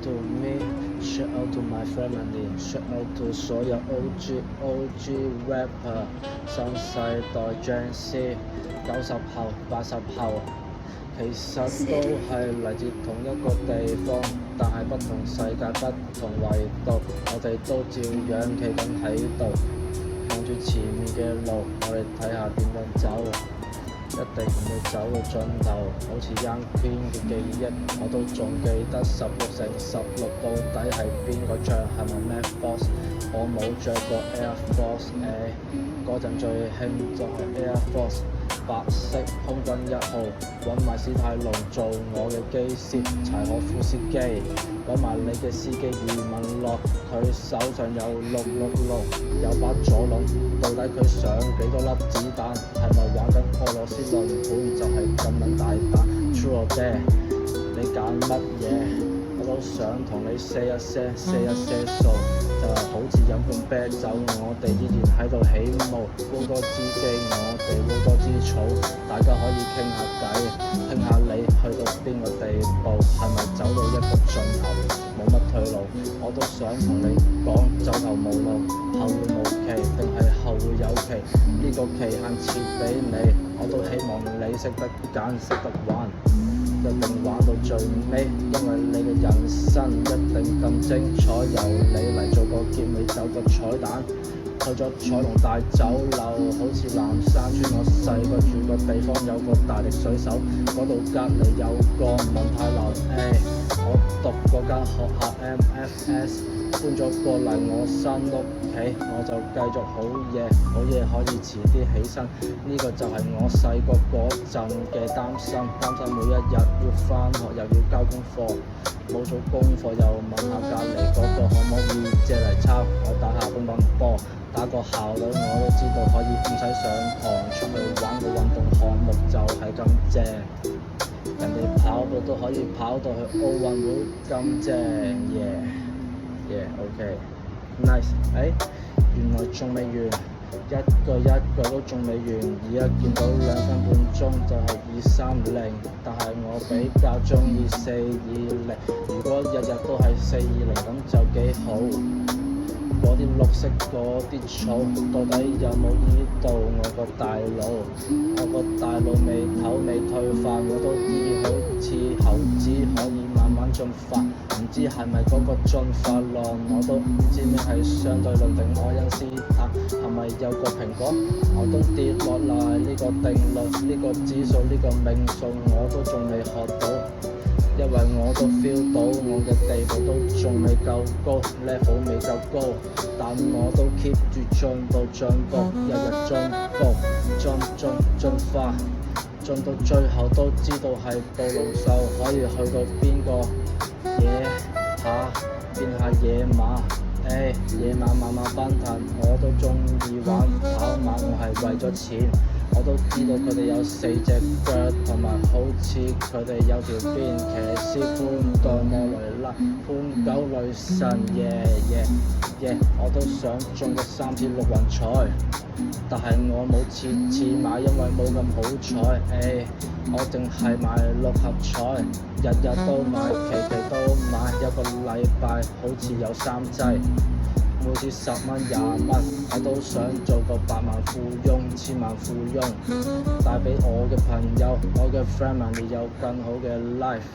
to me，shout out to my family，shout out to 所有 OG rapper， 新世代 Gen Z， 90後、80後，其實都係嚟自同一個地方，但係不同世界、不同維度，我哋都照樣企緊喺度，望住前面嘅路，我哋睇下點樣走。一定唔會走到盡頭，好似 Young Queen 嘅記憶，我都仲記得16×16到底係邊個着？係咪 Mac Force？ 我冇着過 Air Force， 嗰陣最興就係 Air Force， 白色空軍1號，揾埋史泰龍做我嘅機師，柴可夫斯基，揾埋你嘅司機余文樂，佢手上有666，有把左輪，到底佢上幾多粒子彈？係咪玩緊俄羅斯輪盤？就係咁撚大膽 True or Dare？ 你揀乜嘢？我都想同你say一些數，就係好似飲罐啤酒，我哋依然喺度起舞，好多支機，我哋好多支草，大家可以傾下偈，傾下你去到邊個地步，係咪走到一個盡頭，冇乜退路？我都想同你講，走投無路，後會無期，定係後會有期？呢個期限設俾你，我都希望你識得揀，識得玩。一定玩到最尾，因為你嘅人生一定咁精彩，由你嚟做個結尾，走個彩蛋，去咗彩虹大酒樓，好似南山村我細個住個地方有個大力水手，嗰度隔離有個文泰樓，我讀嗰間學校 MFS， 搬咗過嚟我新屋企，我就繼續好夜可以遲啲起身，呢個就係我細個嗰陣嘅擔心每一日要返學又要交功課，冇做功課又問下隔離嗰個可唔可以借嚟抄，我打下乒乓波，打個校隊我都知道可以唔使上堂，出去玩個運動項目就係咁正，人哋跑步都可以跑到去奧運會咁正，OK nice， 原來仲未完，一個都仲未完，而家見到2分半鐘就係230，但係我比較鍾意420，如果日日都係420咁就幾好。嗰啲綠色嗰啲草，到底有冇醫到我個大腦？我個大腦未唞未退化，我都醫好似猴子可以慢慢進化，唔知係咪嗰個進化論？我都唔知咩係相對論定愛因斯坦，係咪有個蘋果我都跌落嚟？呢個定律，呢個指數，呢個命數我都仲未學到。因為我都 feel 到我嘅地步都仲未夠高 ，level 未夠高，但我都 keep 住進步，日日進步，進化，進到最後都知道係暴龍獸可以去到邊個野下變下野馬，野馬慢慢奔騰，我都鍾意玩跑馬，我係為咗錢。我都知道佢哋有4隻腳，同埋好似佢哋有條邊，騎師潘多莫雷拉、潘九女神，我都想中個3次6運彩，但係我冇次買，因為冇咁好彩，我淨係買6合彩，日都買，期都買，一個禮拜好似有3劑。每次10蚊20蚊，我都想做個百萬富翁、千萬富翁，帶俾我嘅朋友、我嘅 family 有更好嘅 life，